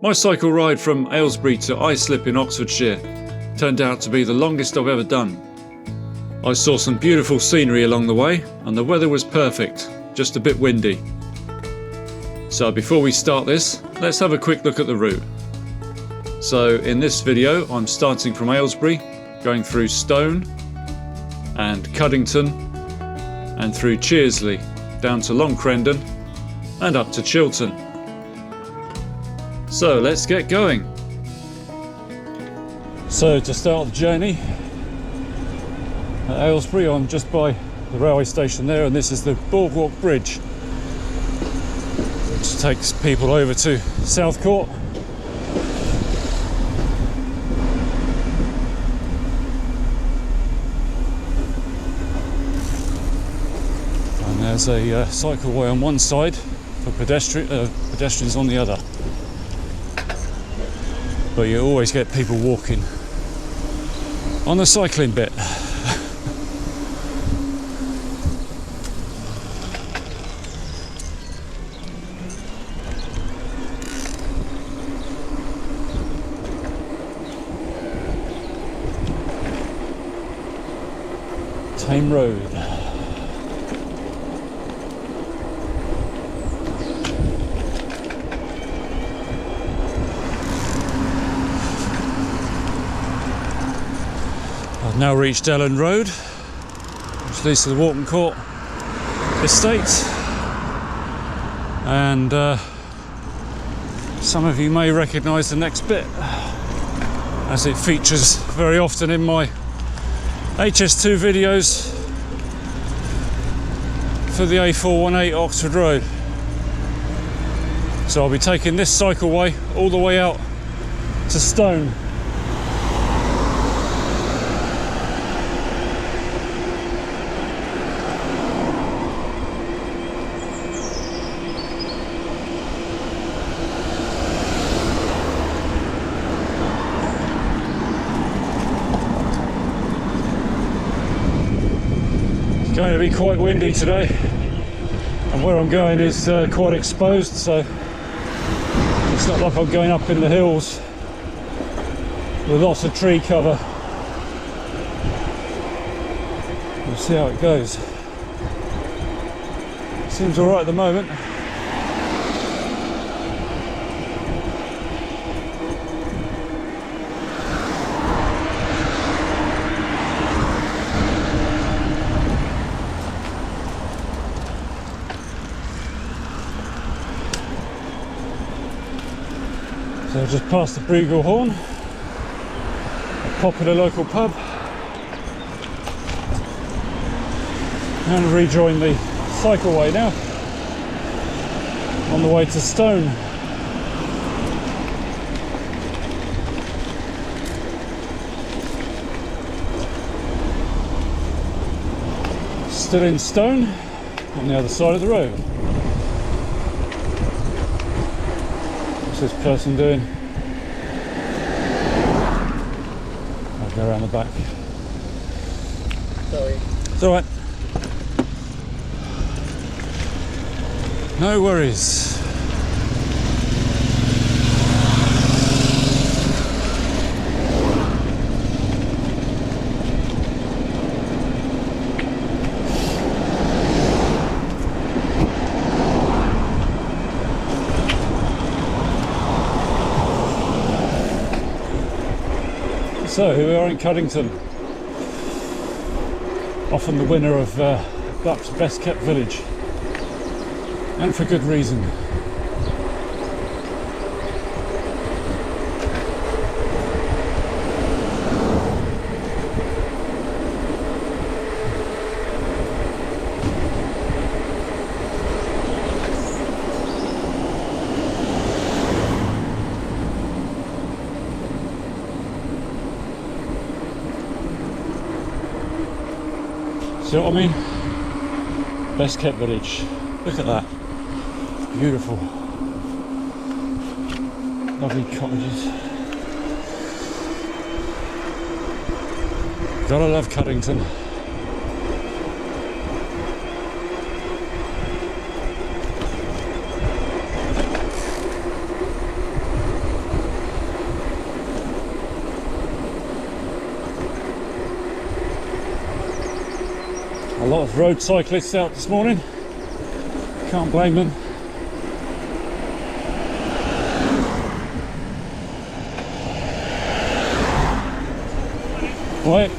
My cycle ride from Aylesbury to Islip in Oxfordshire turned out to be the longest I've ever done. I saw some beautiful scenery along the way and the weather was perfect, just a bit windy. So before we start this, let's have a quick look at the route. So in this video I'm starting from Aylesbury, going through Stone and Cuddington and through Cheersley down to Long Crendon and up to Chilton. So let's get going. So to start the journey at Aylesbury, I'm just by the railway station there, and this is the Boardwalk Bridge, which takes people over to South Court. And there's a cycleway on one side for pedestrians on the other. But you always get people walking on the cycling bit. Tame Road. I've now reached Ellen Road, which leads to the Walton Court estate, and some of you may recognise the next bit, as it features very often in my HS2 videos for the A418 Oxford Road. So I'll be taking this cycleway all the way out to Stone. It's going to be quite windy today, and where I'm going is quite exposed, so it's not like I'm going up in the hills with lots of tree cover. We'll see how it goes. Seems alright at the moment. So I've just passed the Buckinghamshire, a popular local pub, and rejoin the cycleway now on the way to Stone. Still in Stone on the other side of the road. What's this person doing? I'll go around the back. Sorry. It's alright. No worries. So here we are in Cuddington, often the winner of Buck's Best Kept Village, and for good reason. See what I mean? Best kept village. Look at that. It's beautiful. Lovely cottages. Gotta love Cuddington. A lot of road cyclists out this morning. Can't blame them. Right.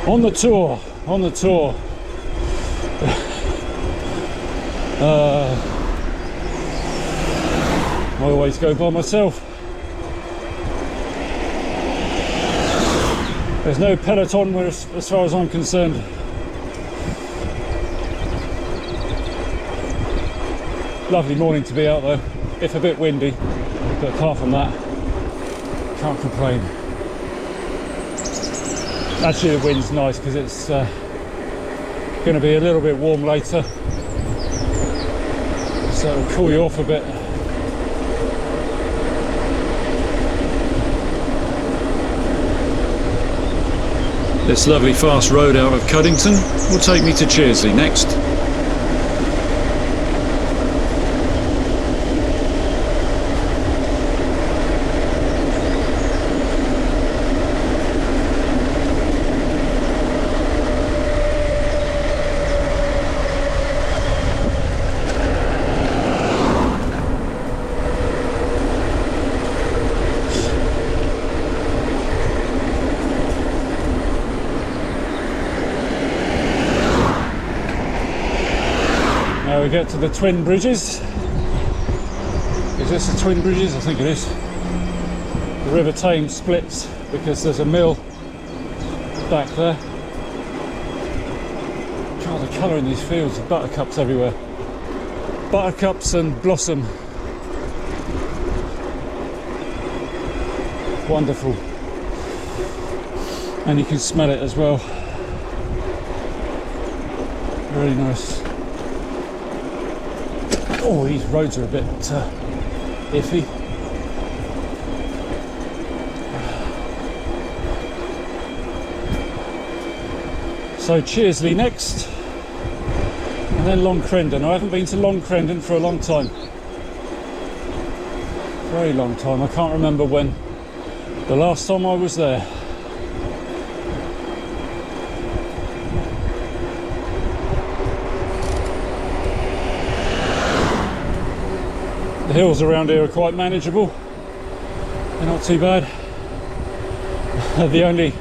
On the tour. I always go by myself. There's no peloton as far as I'm concerned. Lovely morning to be out though, if a bit windy, but apart from that, can't complain. Actually the wind's nice because it's going to be a little bit warm later, so it'll cool you off a bit. This lovely fast road out of Cuddington will take me to Cheersley next. Now we get to the Twin Bridges. Is this the Twin Bridges? I think it is. The River Thames splits because there's a mill back there. God, the colour in these fields of buttercups everywhere. Buttercups and blossom. Wonderful. And you can smell it as well. Really nice. Oh, these roads are a bit iffy. So Cheersley next, and then Long Crendon. I haven't been to Long Crendon for a long time. Very long time. I can't remember when the last time I was there. The hills around here are quite manageable. They're not too bad. The only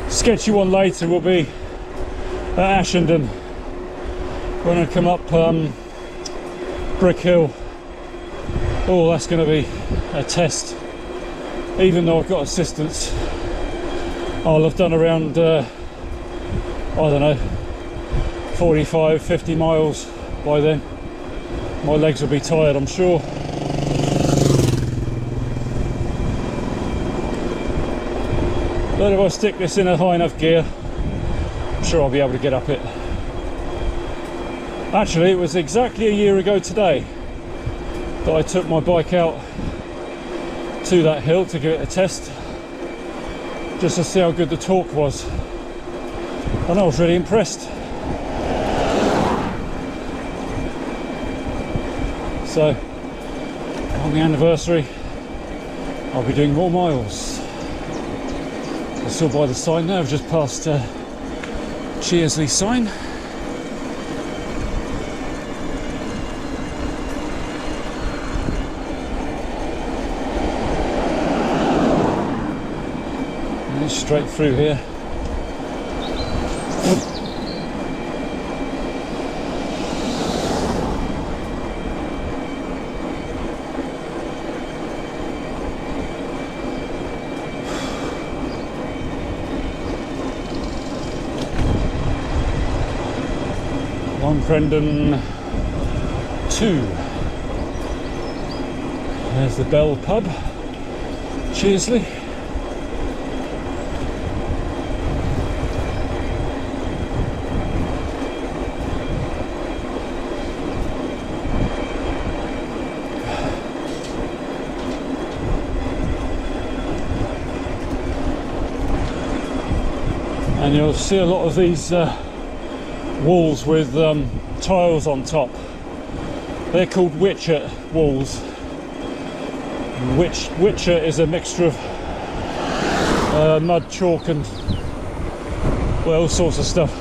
sketchy one later will be at Ashenden when I come up Brick Hill. Oh, that's going to be a test. Even though I've got assistance, I'll have done around I don't know, 45, 50 miles by then. My legs will be tired, I'm sure. But if I stick this in a high enough gear, I'm sure I'll be able to get up it. Actually, it was exactly a year ago today that I took my bike out to that hill to give it a test, just to see how good the torque was. And I was really impressed. So, on the anniversary, I'll be doing more miles. I saw by the sign there, I've just passed Cheersley sign. And it's straight through here. Long Crendon 2. There's the Bell Pub, Cheersley. And you'll see a lot of these walls with tiles on top. They're called Witcher walls. Witcher is a mixture of mud, chalk and well, all sorts of stuff,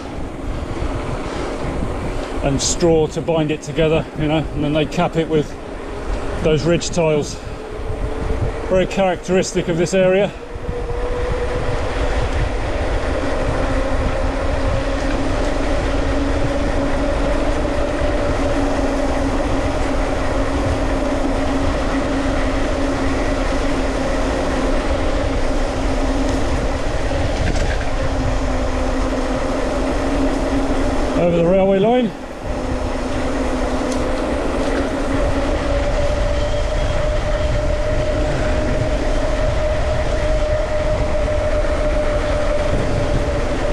and straw to bind it together, you know, and then they cap it with those ridge tiles. Very characteristic of this area. Over the railway line.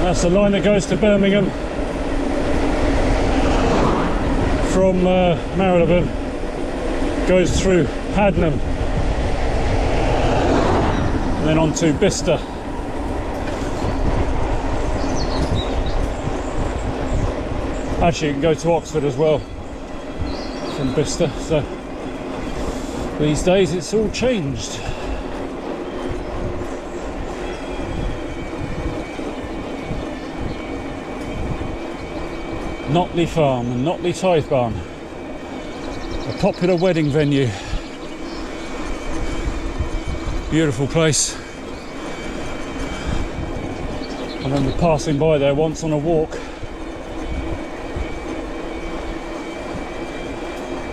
That's the line that goes to Birmingham from Marylebone, goes through Hadnam and then on to Bicester. Actually, you can go to Oxford as well from Bicester, so these days it's all changed. Notley Farm and Notley Tithe Barn, a popular wedding venue. Beautiful place. I remember passing by there once on a walk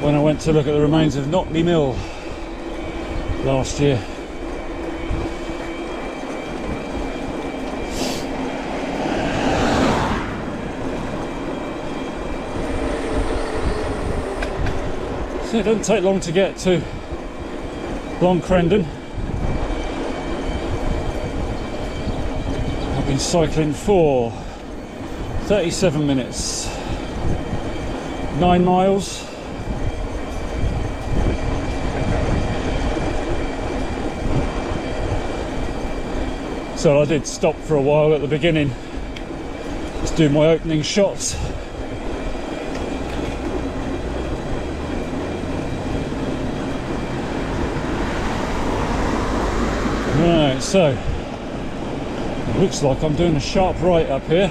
when I went to look at the remains of Notley Mill last year. So it doesn't take long to get to Long Crendon. I've been cycling for 37 minutes, 9 miles. So I did stop for a while at the beginning, just do my opening shots. Right, so it looks like I'm doing a sharp right up here.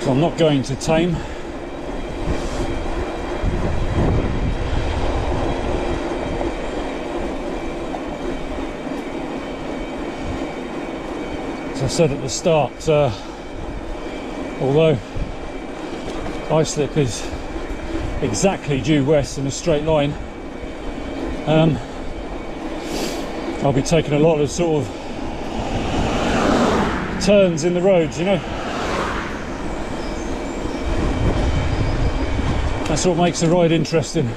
So I'm not going to Tame. As I said at the start, although Islip is exactly due west in a straight line, I'll be taking a lot of sort of turns in the roads, you know. That's what makes the ride interesting.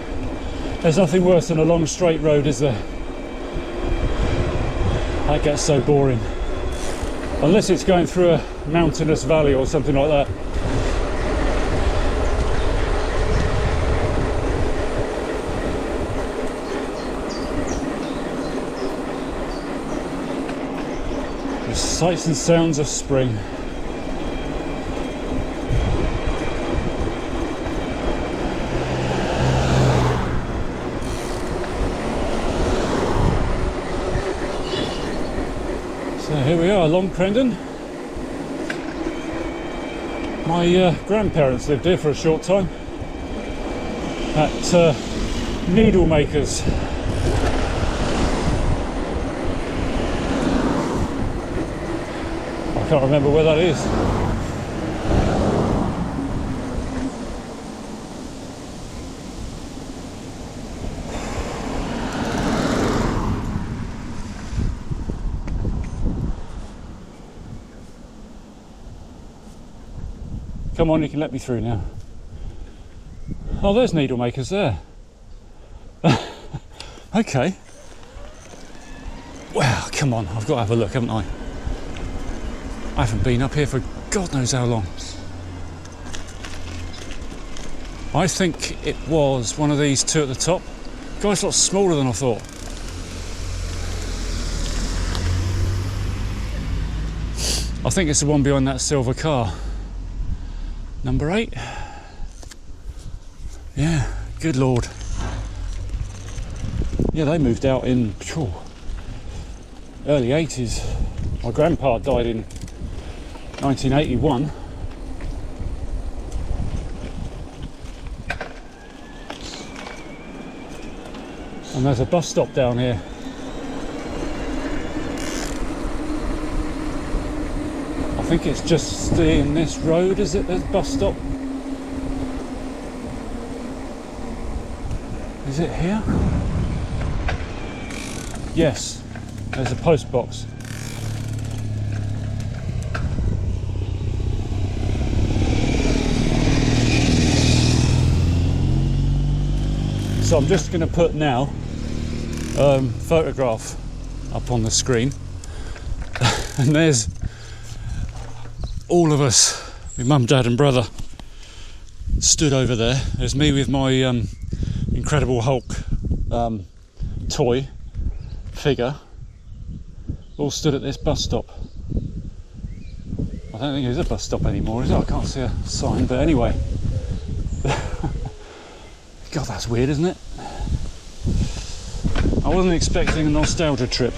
There's nothing worse than a long straight road, is there? That gets so boring. Unless it's going through a mountainous valley or something like that. The sights and sounds of spring. So here we are, Long Crendon. My grandparents lived here for a short time at needle makers. I can't remember where that is. Come on, you can let me through now. Oh, there's needle makers there. Okay. Well, come on, I've got to have a look, haven't I? I haven't been up here for God knows how long. I think it was one of these two at the top. God, it's a lot smaller than I thought. I think it's the one behind that silver car. Number 8. Yeah, good Lord. Yeah, they moved out in early 80s. My grandpa died in 1981. And there's a bus stop down here. I think it's just in this road, is it? There's a bus stop. Is it here? Yes, there's a post box. So I'm just going to put now photograph up on the screen, and there's all of us, my mum, dad and brother, stood over there. There's me with my Incredible Hulk toy figure, all stood at this bus stop. I don't think there's a bus stop anymore, is it? I can't see a sign, but anyway. God, that's weird, isn't it? I wasn't expecting a nostalgia trip.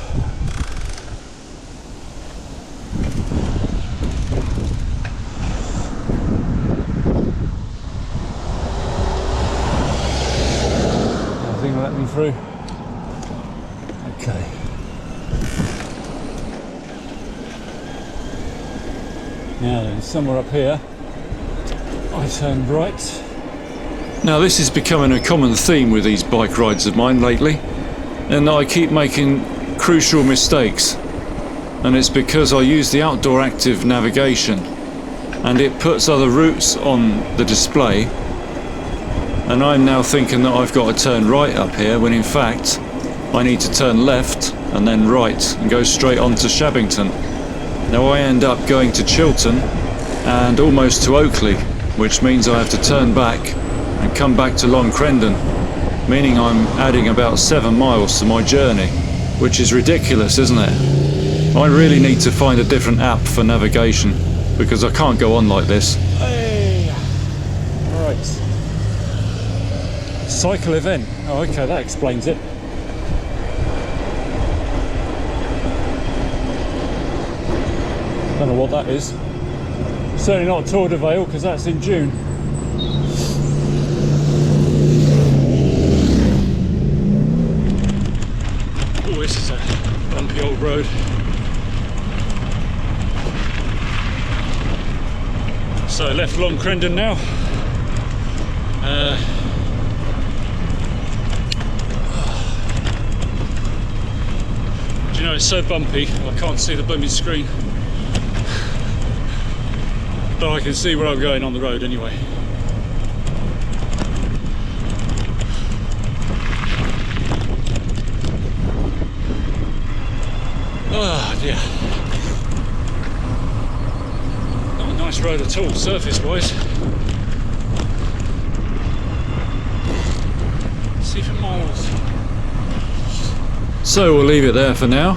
Nothing will let me through. Okay. Now then, somewhere up here, I turn right. Now this is becoming a common theme with these bike rides of mine lately, and I keep making crucial mistakes, and it's because I use the outdoor active navigation and it puts other routes on the display, and I'm now thinking that I've got to turn right up here when in fact I need to turn left and then right and go straight on to Shabbington. Now I end up going to Chilton and almost to Oakley, which means I have to turn back and come back to Long Crendon, meaning I'm adding about 7 miles to my journey, which is ridiculous, isn't it? I really need to find a different app for navigation, because I can't go on like this. Hey! Right. Cycle event. Oh, okay, that explains it. Don't know what that is. Certainly not Tour de Vale, because that's in June. Oh, this is a bumpy old road. So left Long Crendon now. Do you know, it's so bumpy I can't see the blooming screen. But I can see where I'm going on the road anyway. Oh dear. Not a nice road at all, surface wise. See for miles. So we'll leave it there for now.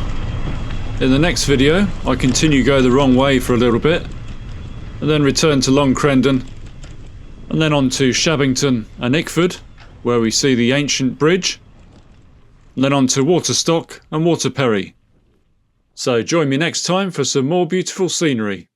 In the next video I continue go the wrong way for a little bit, and then return to Long Crendon, and then on to Shabbington and Ickford, where we see the ancient bridge, and then on to Waterstock and Waterperry. So join me next time for some more beautiful scenery.